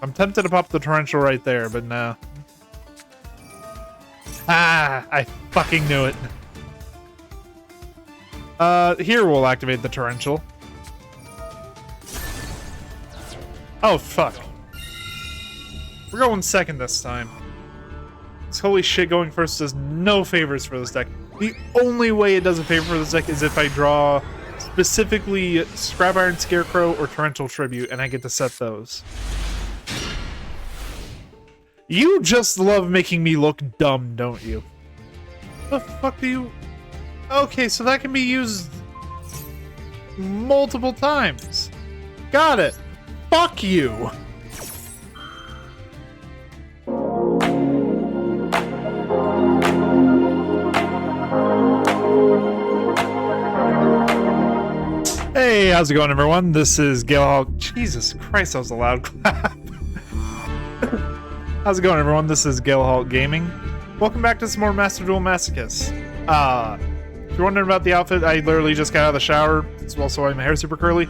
I'm tempted to pop the torrential right there, but no. Ah, I fucking knew it. Here we'll activate the torrential. Oh, fuck. We're going second this time. This holy shit going first does no favors for this deck. The only way it does a favor for this deck is if I draw specifically Scrap Iron Scarecrow or Torrential Tribute, and I get to set those. You just love making me look dumb, don't you? The fuck do you... Okay, so that can be used multiple times. Got it. Fuck you. Hey, how's it going, everyone? This is Galehalt. Jesus Christ, that was a loud clap. How's it going, everyone? This is Galehalt Gaming. Welcome back to some more Master Duel Masochist. If you're wondering about the outfit, I literally just got out of the shower. It's also why my hair's super curly.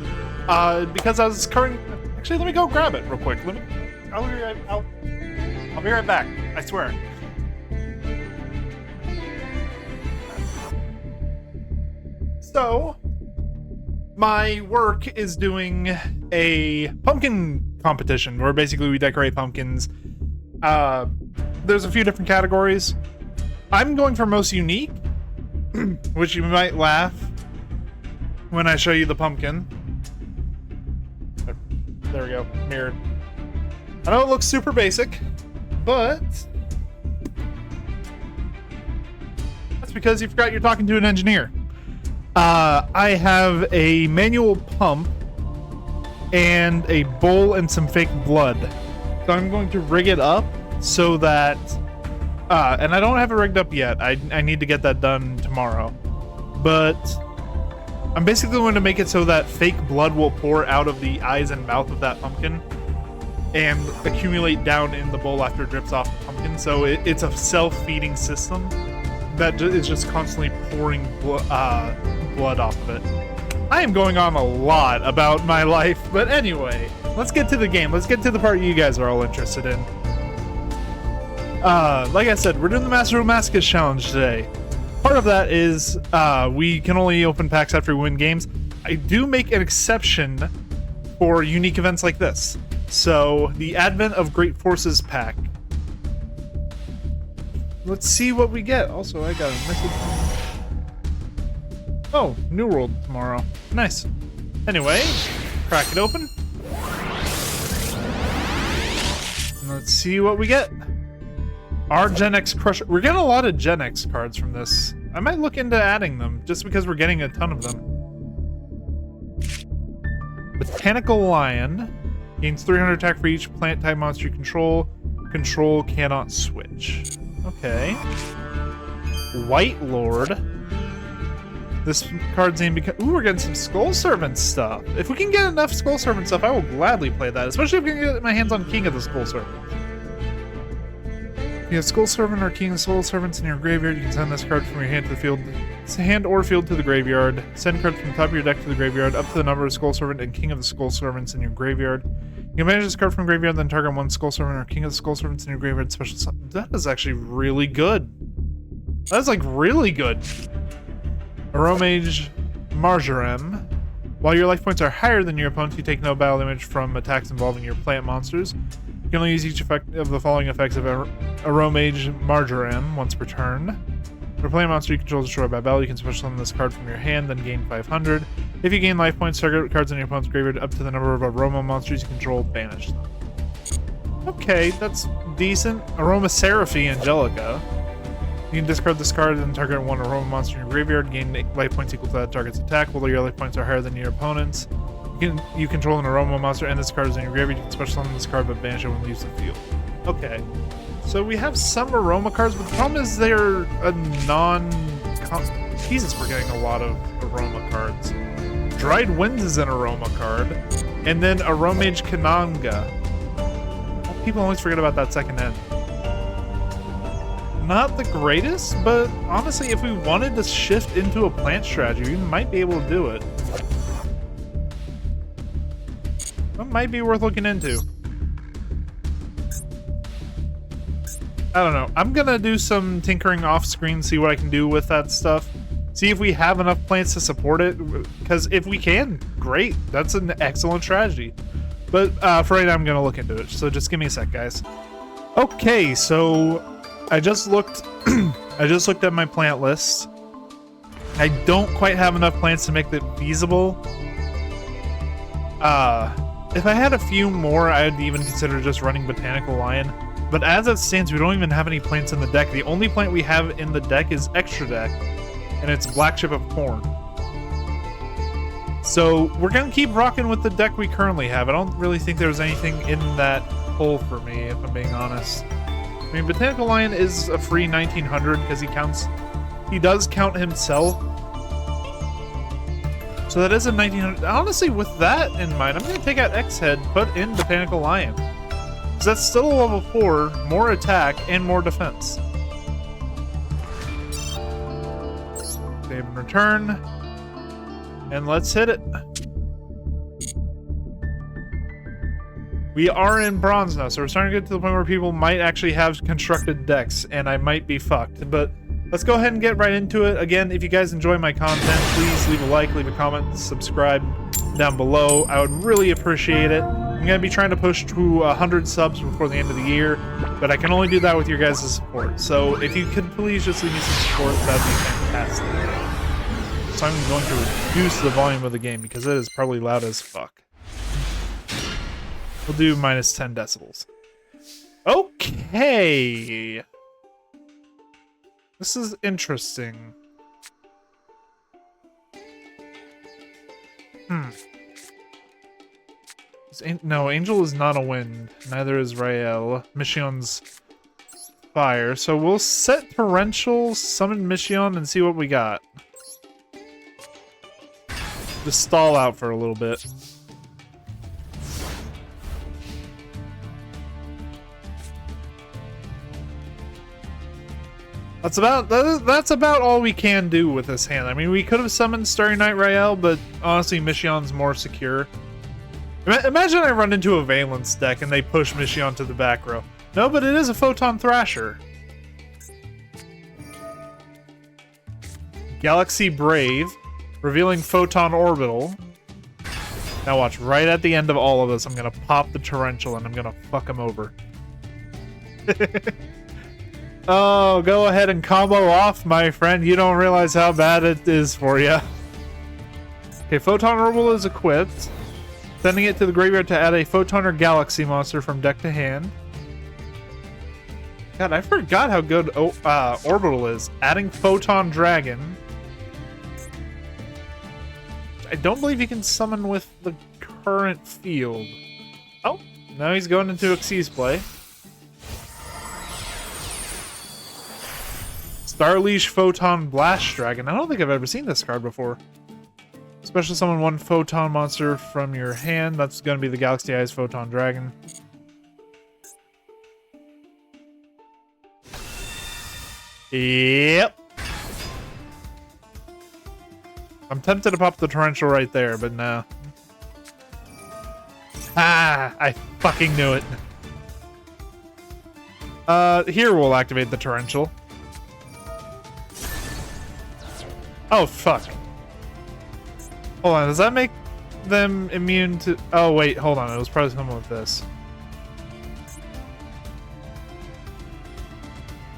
Because I was current. Actually, let me go grab it real quick. I'll be right back. I swear. So, my work is doing a pumpkin competition where basically we decorate pumpkins. There's a few different categories. I'm going for most unique, which you might laugh when I show you the pumpkin. There we go, mirrored. I know it looks super basic, but that's because you forgot you're talking to an engineer. I have a manual pump and a bowl and some fake blood. So I'm going to rig it up so that, and I don't have it rigged up yet. I need to get that done tomorrow. But I'm basically going to make it so that fake blood will pour out of the eyes and mouth of that pumpkin and accumulate down in the bowl after it drips off the pumpkin. So it's a self-feeding system that is just constantly pouring blood off of it. I am going on a lot about my life, but anyway, let's get to the game. Let's get to the part you guys are all interested in. Like I said, we're doing the Master Duel Masochist Challenge today. Part of that is we can only open packs after we win games. I do make an exception for unique events like this. So, the Advent of Great Forces pack. Let's see what we get. Also, I got a message from... Oh, New World tomorrow. Nice. Anyway, crack it open. Let's see what we get. Our Gen X Crusher. We're getting a lot of Gen X cards from this. I might look into adding them, just because we're getting a ton of them. Botanical Lion. Gains 300 attack for each plant type monster you control. Control cannot switch. Okay. White Lord. This card's name because... Ooh, we're getting some Skull Servant stuff. If we can get enough Skull Servant stuff, I will gladly play that. Especially if we can get my hands on King of the Skull Servant. If you have Skull Servant or King of the Skull Servants in your graveyard, you can send this card from your hand to the field. Hand or field to the graveyard. Send cards from the top of your deck to the graveyard, up to the number of Skull Servant and King of the Skull Servants in your graveyard. You can manage this card from graveyard, then target one Skull Servant or King of the Skull Servants in your graveyard special. That is actually really good. That is like really good. Aromage Marjoram. While your life points are higher than your opponent's, you take no battle damage from attacks involving your plant monsters. You can only use each effect of the following effects of Aromage Marjoram once per turn. For a plant monster you control is destroyed by battle, you can special summon this card from your hand, then gain 500. If you gain life points, target cards in your opponent's graveyard up to the number of Aroma monsters you control, banish them. Okay, that's decent. Aroma Seraphy Angelica. You can discard this card and target one Aroma monster in your graveyard, gain life points equal to that target's attack, whether your life points are higher than your opponent's. You control an Aroma monster and this card is in your graveyard, you can special summon this card but banish it when it leaves the field. Okay. So we have some Aroma cards, but the problem is they're a Jesus, we're getting a lot of Aroma cards. Dried Winds is an Aroma card, and then Aromage Kananga. People always forget about that second end. Not the greatest, but honestly, if we wanted to shift into a plant strategy, we might be able to do it. That might be worth looking into. I don't know. I'm gonna do some tinkering off screen, see what I can do with that stuff. See if we have enough plants to support it, because if we can, great. That's an excellent strategy. But for right now, I'm gonna look into it. So just give me a sec, guys. Okay, so I just looked. I just looked at my plant list. I don't quite have enough plants to make it feasible. If I had a few more, I'd even consider just running Botanical Lion. But as it stands, we don't even have any plants in the deck. The only plant we have in the deck is Extra Deck, and it's Black Chip of Corn. So we're gonna keep rocking with the deck we currently have. I don't really think there's anything in that hole for me, if I'm being honest. I mean, Botanical Lion is a free 1900 because he does count himself. So that is a 1900. Honestly, with that in mind, I'm gonna take out X-Head, put in Botanical Lion. Because that's still a level 4, more attack, and more defense. Save and return. And let's hit it. We are in bronze now, so we're starting to get to the point where people might actually have constructed decks, and I might be fucked. But let's go ahead and get right into it. Again, if you guys enjoy my content, please leave a like, leave a comment, subscribe down below. I would really appreciate it. I'm going to be trying to push to 100 subs before the end of the year, but I can only do that with your guys' support. So if you could please just leave me some support, that'd be fantastic. So I'm going to reduce the volume of the game because it is probably loud as fuck. We'll do minus 10 decibels. Okay. This is interesting. No, Angel is not a wind. Neither is Rael. Mission's fire. So we'll set Torrential, summon Mission, and see what we got. Just stall out for a little bit. That's about all we can do with this hand. I mean, we could have summoned Starry Night Rael, but honestly, Mission's more secure. Imagine I run into a Valence deck and they push Mission to the back row. No, but it is a Photon Thrasher. Galaxy Brave, revealing Photon Orbital. Now watch, right at the end of all of this, I'm gonna pop the Torrential and I'm gonna fuck him over. Oh, go ahead and combo off, my friend. You don't realize how bad it is for you. Okay, Photon Orbital is equipped. Sending it to the graveyard to add a Photon or Galaxy monster from deck to hand. God, I forgot how good Orbital is. Adding Photon Dragon. I don't believe you can summon with the current field. Oh, now he's going into Xyz play. Starleash Photon Blast Dragon. I don't think I've ever seen this card before. Special summon one Photon monster from your hand. That's going to be the Galaxy Eyes Photon Dragon. Yep. I'm tempted to pop the Torrential right there, but no. Ah, I fucking knew it. Here we'll activate the Torrential. Oh, fuck. Hold on, does that make them immune to... Oh, wait, hold on. It was probably something with this.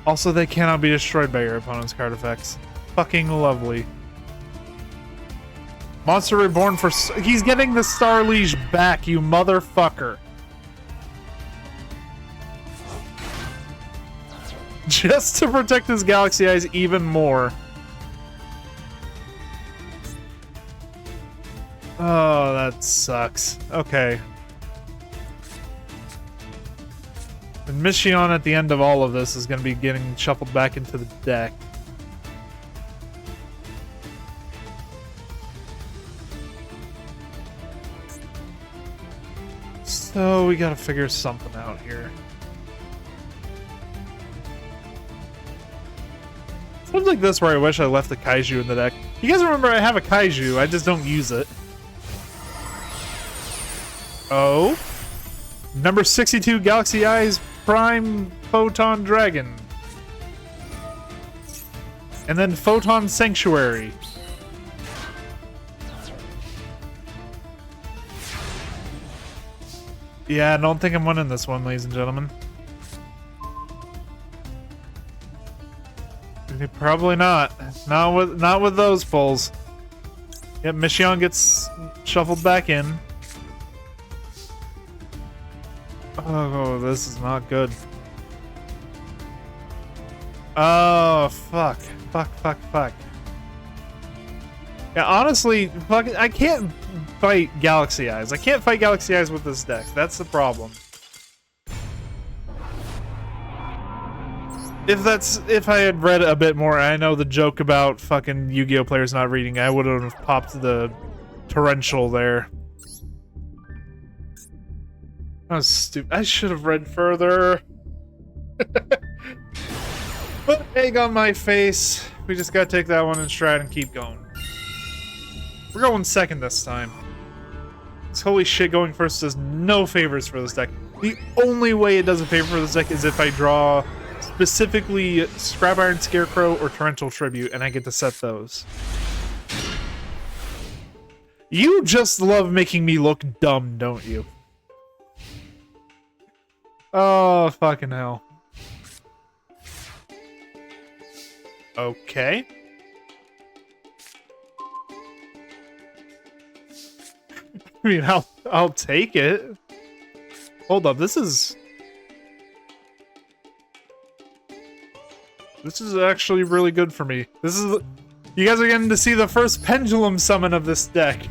Also, they cannot be destroyed by your opponent's card effects. Fucking lovely. Monster Reborn for... He's getting the Starleash back, you motherfucker. Just to protect his Galaxy Eyes even more. Oh, that sucks. Okay. And Mission at the end of all of this is going to be getting shuffled back into the deck. So we got to figure something out here. Something like this where I wish I left the Kaiju in the deck. You guys remember I have a Kaiju, I just don't use it. Oh. Number 62 Galaxy Eyes Prime Photon Dragon. And then Photon Sanctuary. Yeah, I don't think I'm winning this one, ladies and gentlemen. Probably not. Not with those pulls. Yep, Mission gets shuffled back in. Oh, this is not good. Oh, fuck. Fuck. Yeah, honestly, fuck, I can't fight Galaxy Eyes. I can't fight Galaxy Eyes with this deck. That's the problem. If I had read a bit more, I know the joke about fucking Yu-Gi-Oh players not reading, I would have popped the torrential there. That was stupid. I should have read further. But egg on my face. We just gotta take that one in stride and keep going. We're going second this time. This holy shit going first does no favors for this deck. The only way it does a favor for this deck is if I draw specifically Scrap Iron Scarecrow or Torrential Tribute, and I get to set those. You just love making me look dumb, don't you? Oh, fucking hell. Okay. I mean, I'll take it. Hold up, this is actually really good for me. You guys are getting to see the first pendulum summon of this deck.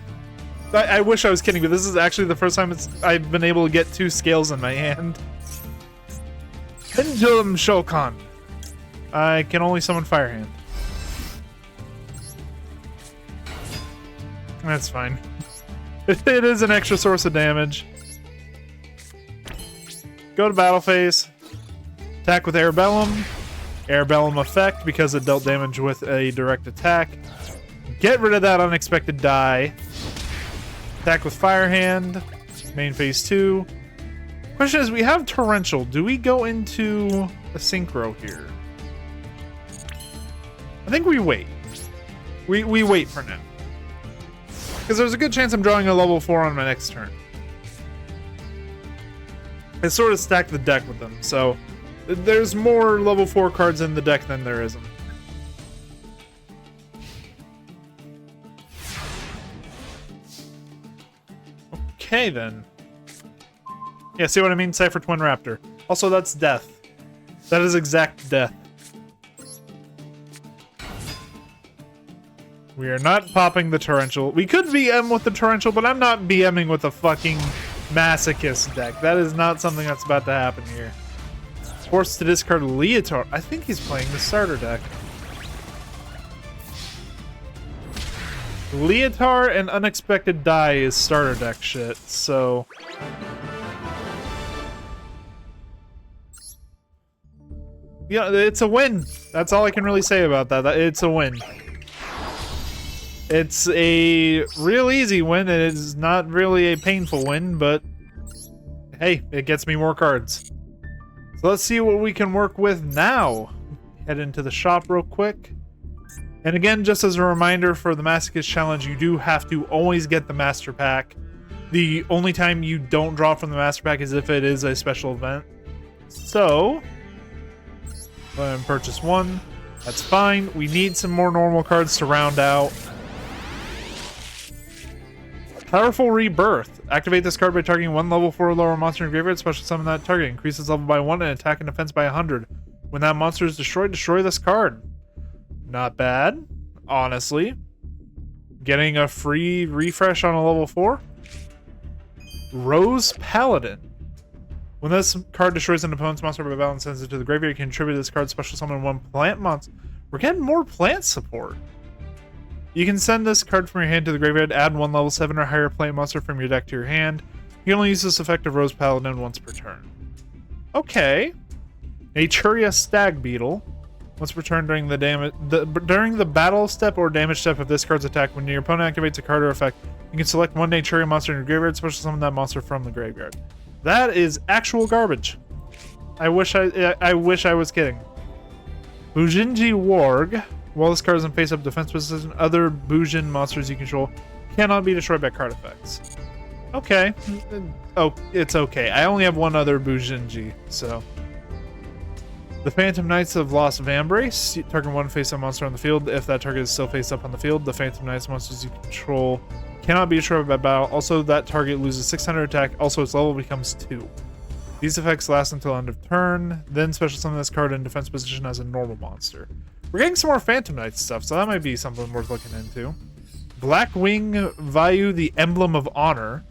I wish I was kidding, but this is actually the first time I've been able to get 2 scales in my hand. Pendulum Shokan. I can only summon Firehand. That's fine. It is an extra source of damage. Go to battle phase. Attack with Airbellum. Airbellum effect because it dealt damage with a direct attack. Get rid of that unexpected die. Attack with Firehand. Main phase 2. Question is, we have Torrential. Do we go into a Synchro here? I think we wait. We wait for now. Because there's a good chance I'm drawing a level 4 on my next turn. I sort of stacked the deck with them, so there's more level 4 cards in the deck than there isn't. Okay, then. Yeah, see what I mean? Cypher Twin Raptor. Also, that's death. That is exact death. We are not popping the Torrential. We could BM with the Torrential, but I'm not BMing with a fucking Masochist deck. That is not something that's about to happen here. Forced to discard Leotard. I think he's playing the starter deck. Leotard and Unexpected Die is starter deck shit, so... Yeah, it's a win. That's all I can really say about that. It's a win. It's a real easy win, and it's not really a painful win, but hey, it gets me more cards. So let's see what we can work with now. Head into the shop real quick. And again, just as a reminder for the Masochist Challenge, you do have to always get the Master Pack. The only time you don't draw from the Master Pack is if it is a special event. So, go ahead and purchase 1. That's fine. We need some more normal cards to round out. Powerful Rebirth. Activate this card by targeting 1 level 4 or lower monster in your graveyard. Special summon that target. Increases level by 1 and attack and defense by 100. When that monster is destroyed, destroy this card. Not bad, honestly. Getting a free refresh on a level 4. Rose Paladin. When this card destroys an opponent's monster by battle and sends it to the graveyard, you can contribute this card special summon 1 plant monster. We're getting more plant support. You can send this card from your hand to the graveyard, add 1 level 7 or higher plant monster from your deck to your hand. You can only use this effect of Rose Paladin once per turn. Okay. Naturia Stag Beetle. Once per turn during during the battle step or damage step of this card's attack, when your opponent activates a card or effect, you can select 1 Naturia monster in your graveyard, special summon that monster from the graveyard. That is actual garbage. I wish I was kidding. Bujinji Warg. While this card is in face-up defense position, other Bujin monsters you control cannot be destroyed by card effects. Okay. Oh, it's okay. I only have one other Bujinji, so. The Phantom Knights of Lost Vambrace. Target one face-up monster on the field. If that target is still face-up on the field, the Phantom Knights monsters you control cannot be destroyed by battle. Also, that target loses 600 attack. Also, its level becomes 2. These effects last until end of turn. Then special summon this card in defense position as a normal monster. We're getting some more Phantom Knights stuff, so that might be something worth looking into. Blackwing Vayu, the Emblem of Honor.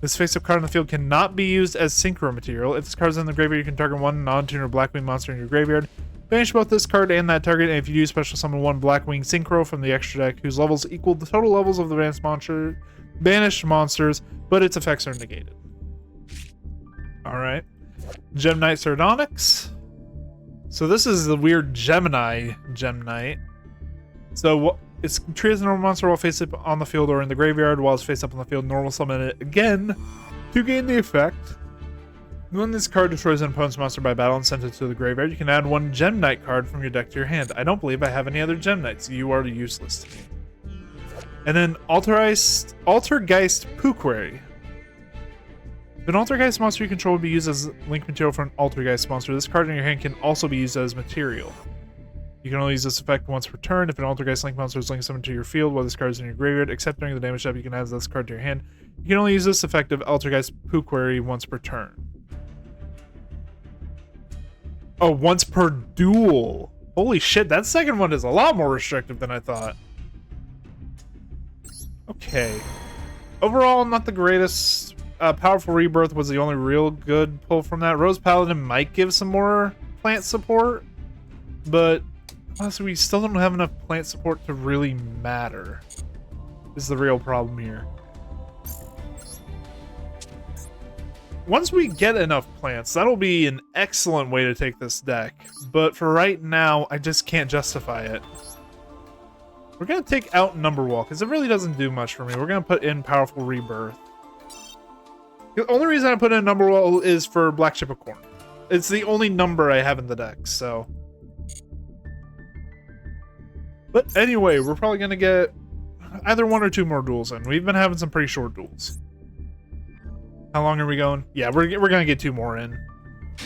This face-up card on the field cannot be used as synchro material. If this card is in the graveyard, you can target one non-tuner Blackwing monster in your graveyard. Banish both this card and that target, and if you do, special summon one Blackwing Synchro from the extra deck, whose levels equal the total levels of the banished monsters, but its effects are negated. Alright. Gem Knight Sardonyx. So this is the weird Gemini Gem Knight. So it's treated as a normal monster while face up on the field or in the graveyard. While it's face up on the field, normal summon it again to gain the effect. When this card destroys an opponent's monster by battle and sends it to the graveyard, you can add one Gem Knight card from your deck to your hand. I don't believe I have any other Gem Knights. You are useless to me. And then Altergeist Puquery. If an Altergeist monster you control would be used as link material for an Altergeist monster, this card in your hand can also be used as material. You can only use this effect once per turn. If an Altergeist link monster is linked summoned to your field while this card is in your graveyard, except during the damage step, you can add this card to your hand. You can only use this effect of Altergeist Puquery once per turn. Oh, once per duel. Holy shit, that second one is a lot more restrictive than I thought. Okay. Overall, not the greatest. Powerful Rebirth was the only real good pull from that. Rose Paladin might give some more plant support, but honestly, we still don't have enough plant support to really matter. This is the real problem here. Once we get enough plants, that'll be an excellent way to take this deck. But for right now, I just can't justify it. We're going to take out Numberwall, because it really doesn't do much for me. We're going to put in Powerful Rebirth. The only reason I put in Numberwall is for Black Ship of Corn. It's the only number I have in the deck, so... But anyway, we're probably going to get either 1 or 2 more duels in. We've been having some pretty short duels. How long are we going? Yeah, we're going to get 2 more in.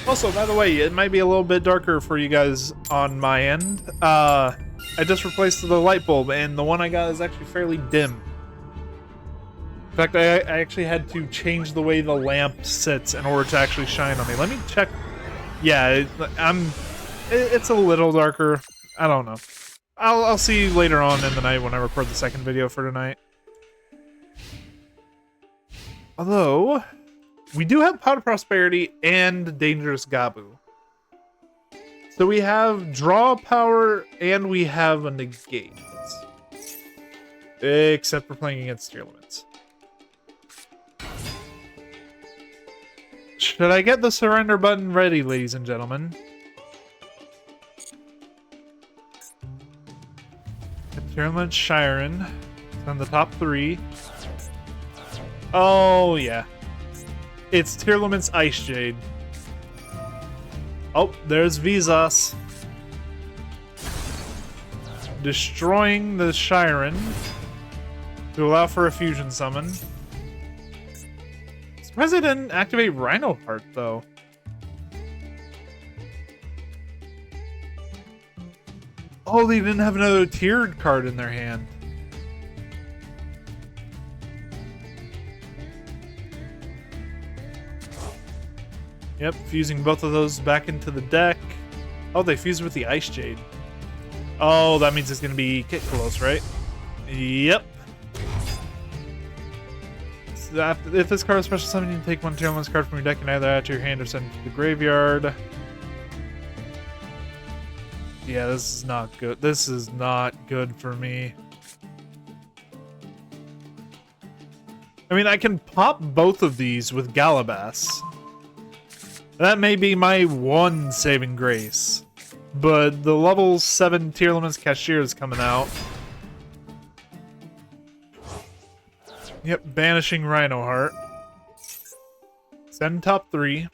Also, by the way, it might be a little bit darker for you guys on my end. I just replaced the light bulb, and the one I got is actually fairly dim. In fact, I actually had to change the way the lamp sits in order to actually shine on me. Let me check. Yeah, it's a little darker. I don't know. I'll see you later on in the night when I record the second video for tonight. Although, we do have Pot of Prosperity and Dangerous Gabu. So we have draw power and we have a negate. Except for playing against tearlaments. Should I get the surrender button ready, ladies and gentlemen? Tearlament Shiren on the top 3. Oh, yeah. It's Tearlament's Ice Jade. Oh, there's Visas. Destroying the Shiren to allow for a fusion summon. Surprised they didn't activate Rhino Heart, though. Oh, they didn't have another tiered card in their hand. Yep, fusing both of those back into the deck. Oh, they fused with the Ice Jade. Oh, that means it's going to be Kitkalos, right? Yep. So if this card is special summon, you can take one Tearlament's card from your deck and either add to your hand or send it to the graveyard. Yeah, this is not good. This is not good for me. I mean, I can pop both of these with Galabas. That may be my one saving grace. But the level 7 Tearlaments kashtira is coming out. Yep, banishing Rhino Heart. Send top 3.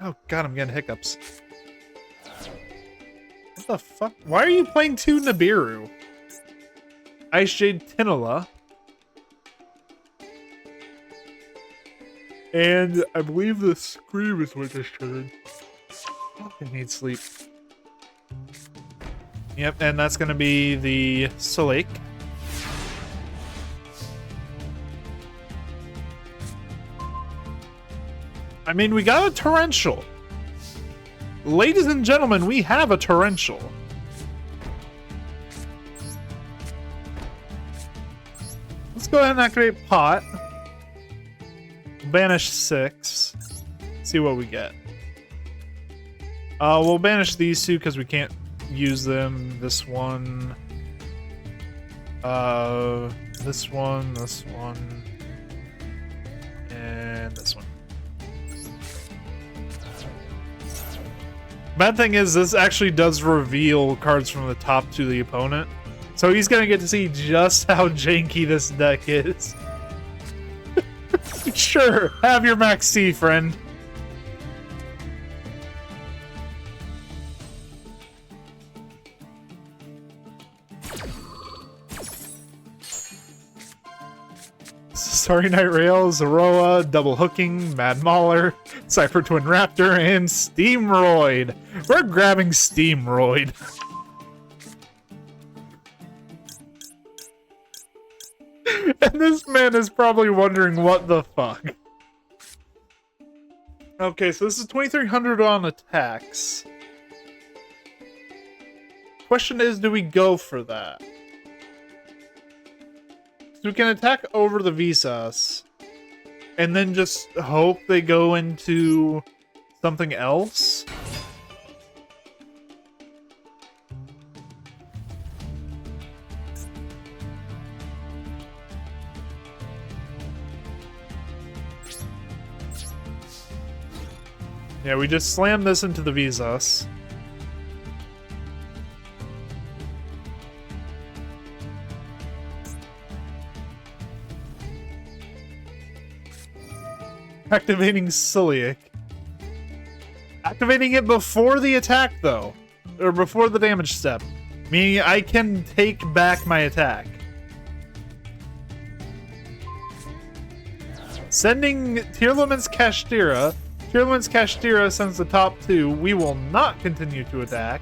Oh god, I'm getting hiccups. What the fuck? Why are you playing 2 Nibiru? Ice Jade Tinola. And I believe the Scream is what just triggered. I need sleep. Yep, and that's gonna be the Salake. I mean, we got a torrential. Ladies and gentlemen, we have a torrential. Let's go ahead and activate Pot. Banish 6. See what we get. We'll banish these 2 because we can't use them. This one. This one, and this one. Bad thing is, this actually does reveal cards from the top to the opponent. So he's gonna get to see just how janky this deck is. Sure, have your Max C, friend. Starry Night Rail, Zoroa, Double Hooking, Mad Mauler, Cypher Twin Raptor, and Steamroid. We're grabbing Steamroid. And this man is probably wondering what the fuck. Okay, so this is 2300 on attacks. Question is, do we go for that? So we can attack over the Visas and then just hope they go into something else. Yeah, we just slam this into the Visas. Activating Celiac. Activating it before the attack, though. Or before the damage step. Meaning I can take back my attack. Sending tearlaments kashtira. Tearlaments kashtira sends the top 2. We will not continue to attack.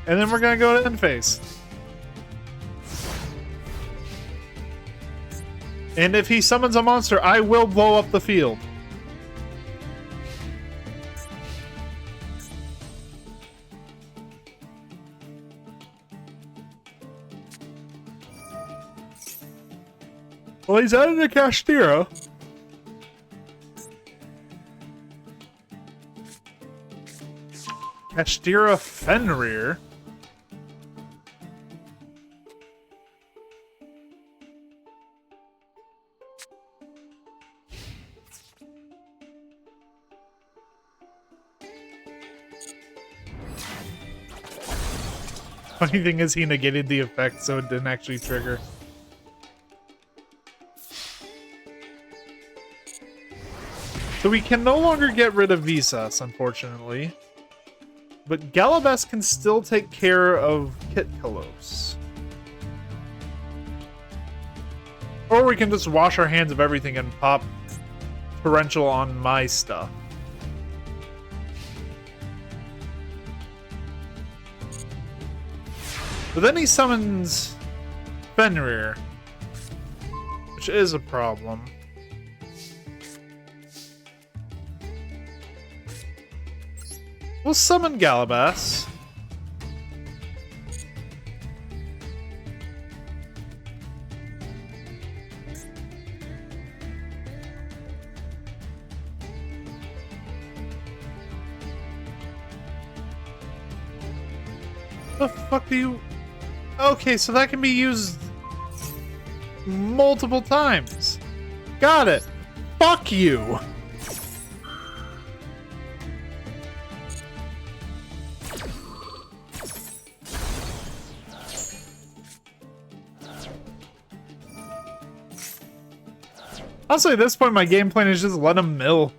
And then we're going to go to end phase. And if he summons a monster, I will blow up the field. Well, he's added a kashtira. Kashtira Fenrir. Funny thing is, he negated the effect, so it didn't actually trigger. So we can no longer get rid of Visas, unfortunately. But Galabas can still take care of Kitkalos. Or we can just wash our hands of everything and pop Torrential on my stuff. But then he summons Fenrir, which is a problem. We'll summon Galabas. The fuck do you... Okay, so that can be used multiple times. Got it. Fuck you. Honestly, at this point, my game plan is just let him mill.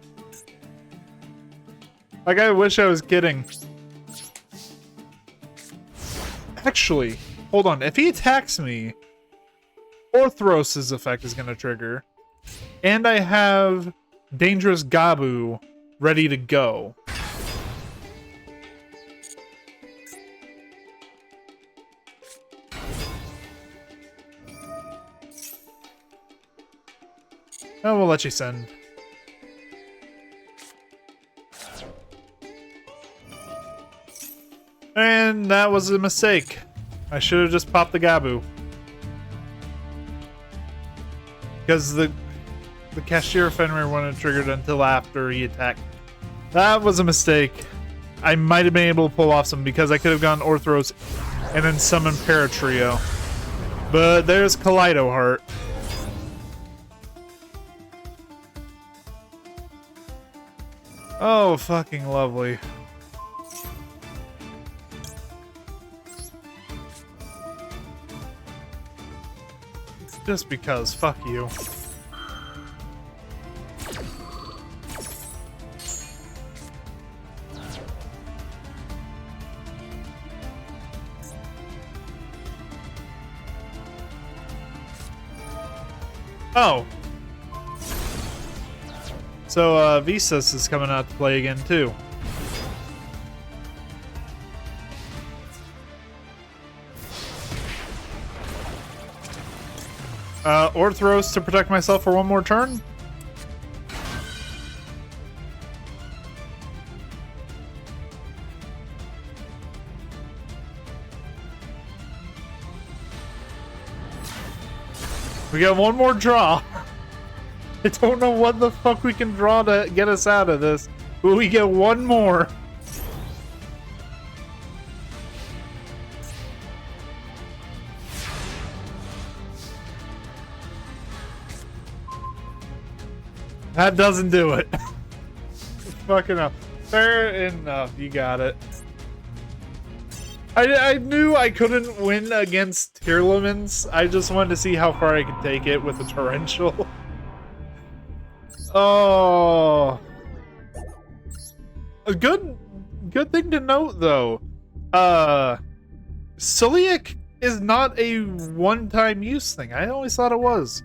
Like, I wish I was kidding. Actually, hold on. If he attacks me, Orthros' effect is going to trigger. And I have Dangerous Gabu ready to go. Oh, we'll let you send. And that was a mistake. I should have just popped the Gabu. Because the kashtira Fenrir wouldn't have triggered until after he attacked. That was a mistake. I might have been able to pull off some because I could have gone Orthros and then summon Paratrio. But there's Kaleido Heart. Oh, fucking lovely. Just because, fuck you. Oh. So, Visas is coming out to play again, too. Orthros to protect myself for one more turn? We got one more draw. I don't know what the fuck we can draw to get us out of this, but we get one more. That doesn't do it. Fucking up. Fair enough, you got it. I knew I couldn't win against tearlaments. I just wanted to see how far I could take it with the torrential. Oh. A good thing to note though. Celiac is not a one-time use thing. I always thought it was.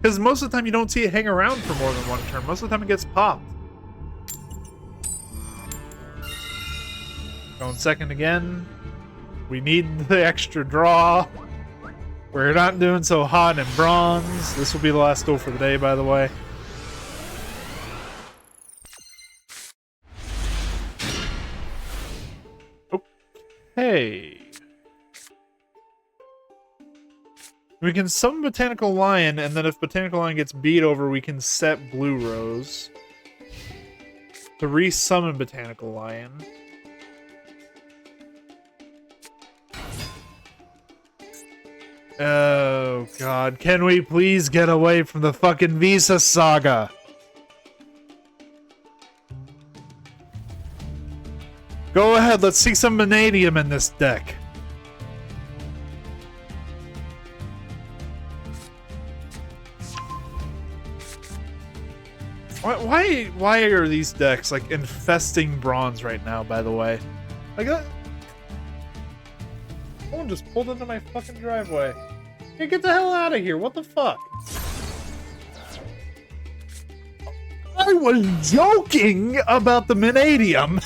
Because most of the time you don't see it hang around for more than one turn. Most of the time it gets popped. Going second again. We need the extra draw. We're not doing so hot in bronze. This will be the last duel for the day, by the way. Okay. We can summon Botanical Lion, and then if Botanical Lion gets beat over, we can set Blue Rose to re-summon Botanical Lion. Oh, God. Can we please get away from the fucking Visa saga? Go ahead, let's see some mannadium in this deck. Why are these decks, like, infesting bronze right now, by the way? Like, someone just pulled into my fucking driveway. Hey, get the hell out of here. What the fuck? I was joking about the mannadium.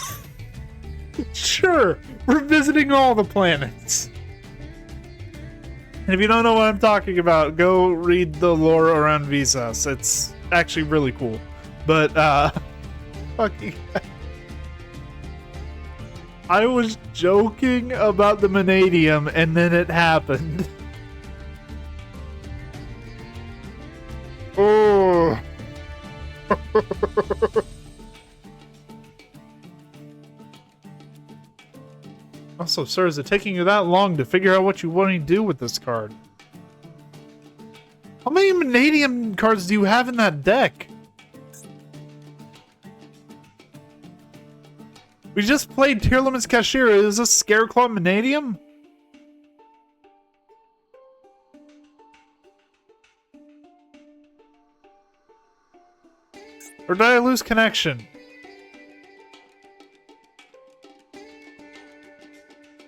Sure, we're visiting all the planets. And if you don't know what I'm talking about, go read the lore around Visas. It's actually really cool. But, fucking... I was joking about the mannadium, and then it happened. Oh. Also, sir, is it taking you that long to figure out what you want to do with this card? How many mannadium cards do you have in that deck? We just played Tearlaments Kashtira. Is this Scareclaw Mannadium? Or did I lose connection?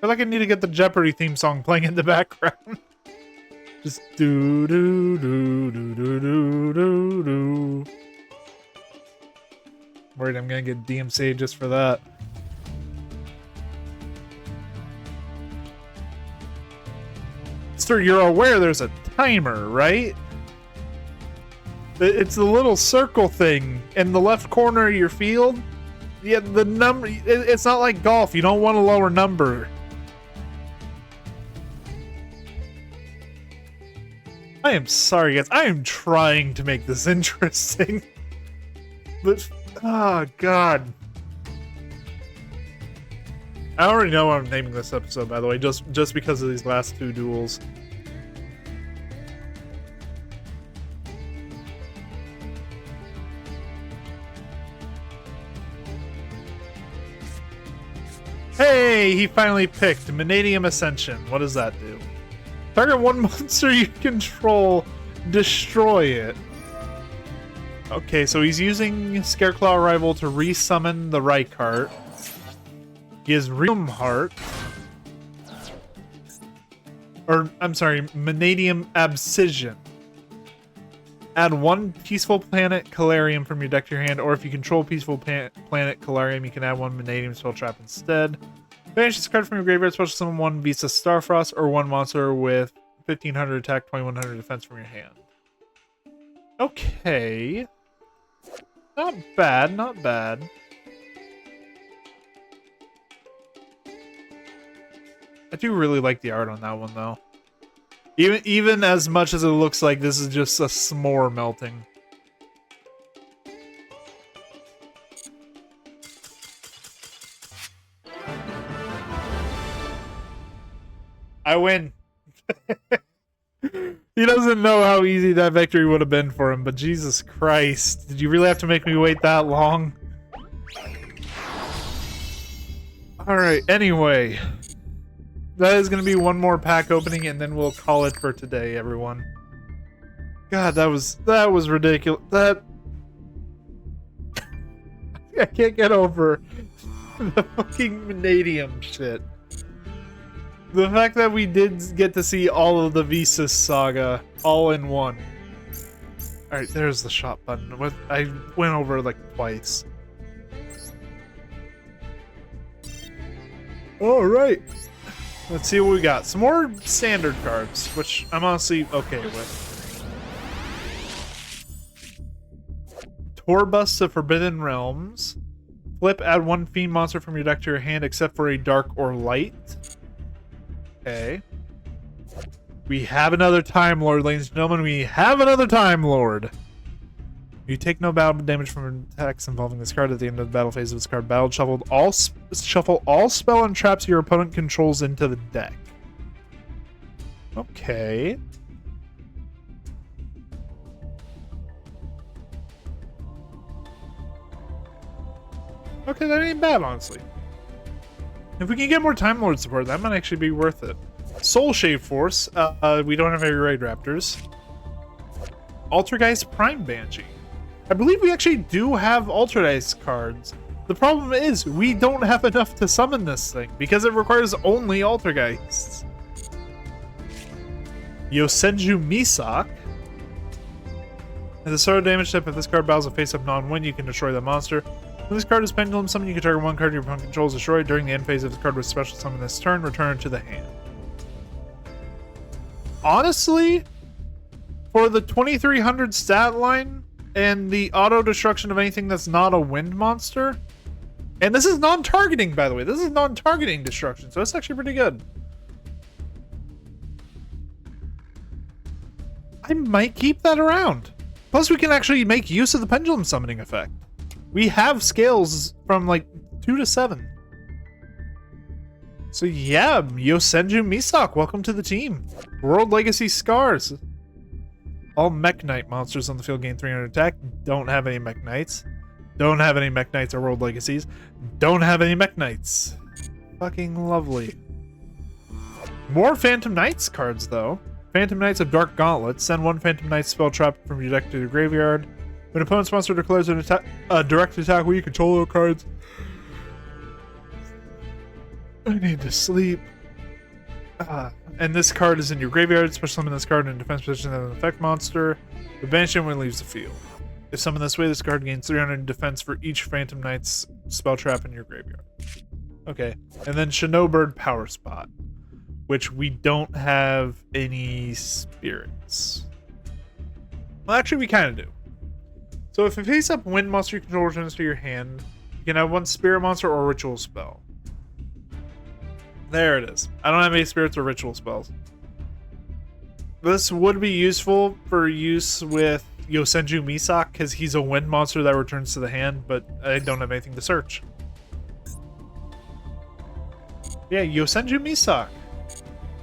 feel like I need to get the Jeopardy theme song playing in the background. Just do do do do do do do do. Worried I'm gonna get DMCA just for that. Sir, you're aware there's a timer, right? It's the little circle thing in the left corner of your field. Yeah, the number, it's not like golf. You don't want a lower number. I am sorry, guys. I am trying to make this interesting. But, oh, God. I already know what I'm naming this episode, by the way, just because of these last two duels. Hey, he finally picked Mannadium Ascension. What does that do? Target one monster you control, destroy it. Okay, so he's using Scareclaw Arrival to resummon the Rykart. He has Realm Heart. Or, I'm sorry, Mannadium Abscission. Add one Peaceful Planet Calarium from your deck to your hand, or if you control Peaceful Planet Calarium, you can add one Mannadium Spell Trap instead. Banish this card from your graveyard, special summon one Visa Starfrost, or one monster with 1500 attack, 2100 defense from your hand. Okay. Not bad, not bad. I do really like the art on that one, though. Even as much as it looks like this is just a s'more melting. I win. He doesn't know how easy that victory would have been for him, but Jesus Christ. Did you really have to make me wait that long? Alright, anyway. That is going to be one more pack opening, and then we'll call it for today, everyone. God, that was ridiculous. I can't get over the fucking Mannadium shit. The fact that we did get to see all of the Visas saga all in one. Alright, there's the shop button. I went over it like twice. Alright. Let's see what we got. Some more standard cards, which I'm honestly okay with. Tourbus of Forbidden Realms. Flip, add one fiend monster from your deck to your hand except for a dark or light. Okay. We have another Time Lord, ladies and gentlemen. We have another Time Lord. You take no battle damage from attacks involving this card at the end of the battle phase of this card. Battle shuffled. Shuffle all spell and traps your opponent controls into the deck. Okay. Okay, that ain't bad, honestly. If we can get more Time Lord support, that might actually be worth it. Soul Shave Force. We don't have any Raid Raptors. Altergeist Prime Banshee. I believe we actually do have Altergeist cards. The problem is, we don't have enough to summon this thing, because it requires only Altergeists. Yosenju Misak. As a sort of damage type, if this card battles a face-up non-win, you can destroy the monster. When this card is Pendulum Summon, you can target one card your opponent controls destroyed. During the end phase of this card with special summon this turn, return it to the hand. Honestly, for the 2300 stat line, and the auto-destruction of anything that's not a wind monster. And this is non-targeting, by the way. This is non-targeting destruction, so it's actually pretty good. I might keep that around. Plus, we can actually make use of the pendulum summoning effect. We have scales from, like, 2 to 7. So, yeah, Yosenju Misak, welcome to the team. World Legacy Scars. All Mech Knight monsters on the field gain 300 attack. Don't have any Mech Knights. Don't have any Mech Knights or World Legacies. Don't have any Mech Knights. Fucking lovely. More Phantom Knights cards, though. Phantom Knights of Dark Gauntlet. Send one Phantom Knight spell trap from your deck to the graveyard. When an opponent's monster declares an direct attack where you control those cards. I need to sleep. And this card is in your graveyard. Special summon this card in defense position as an effect monster. The banish it when it leaves the field. If summoned this way, this card gains 300 in defense for each Phantom Knight's spell trap in your graveyard. Okay. And then Snowbird Power Spot, which we don't have any spirits. Well, actually, we kind of do. So if you face up wind monster you control returns to your hand, you can have one spirit monster or ritual spell. There it is. I don't have any spirits or ritual spells. This would be useful for use with Yosenju Misak, because he's a wind monster that returns to the hand, but I don't have anything to search. Yeah, Yosenju Misak.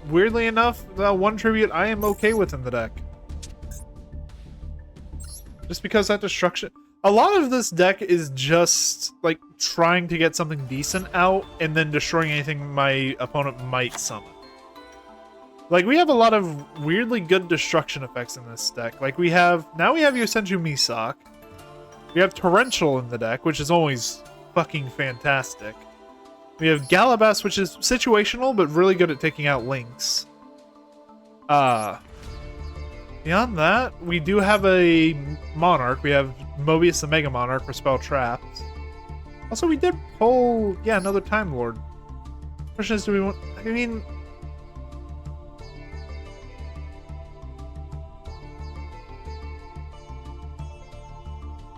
Weirdly enough, the one tribute I am okay with in the deck. Just because that destruction... A lot of this deck is just, like, trying to get something decent out and then destroying anything my opponent might summon. Like, we have a lot of weirdly good destruction effects in this deck. Like, now we have Yosenju Misak. We have Torrential in the deck, which is always fucking fantastic. We have Galabas, which is situational, but really good at taking out links. Beyond that, we do have a Monarch. We have Mobius the Mega Monarch for spell traps. Also, we did pull, yeah, another Time Lord. Question is, do we want... I mean...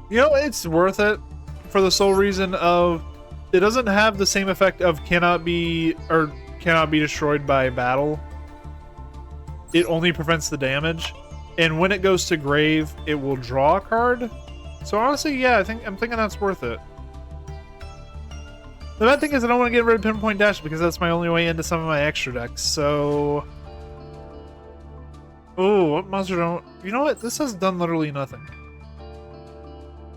You know, it's worth it for the sole reason of it doesn't have the same effect of cannot be destroyed by battle. It only prevents the damage. And when it goes to grave, it will draw a card. So honestly, yeah, I'm thinking that's worth it. The bad thing is I don't want to get rid of Pinpoint Dash because that's my only way into some of my extra decks, so... Oh, what monster don't... You know what? This has done literally nothing.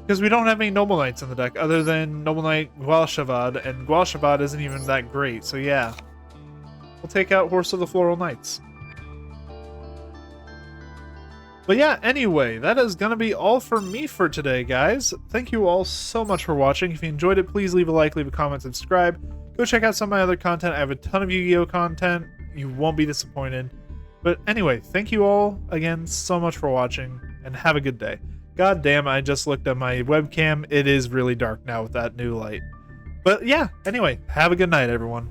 Because we don't have any Noble Knights in the deck other than Noble Knight Gualshavad, and Gualshavad isn't even that great, so yeah. We'll take out Horse of the Floral Knights. But yeah, anyway, that is going to be all for me for today, guys. Thank you all so much for watching. If you enjoyed it, please leave a like, leave a comment, subscribe. Go check out some of my other content. I have a ton of Yu-Gi-Oh! Content. You won't be disappointed. But anyway, thank you all again so much for watching, and have a good day. God damn, I just looked at my webcam. It is really dark now with that new light. But yeah, anyway, have a good night, everyone.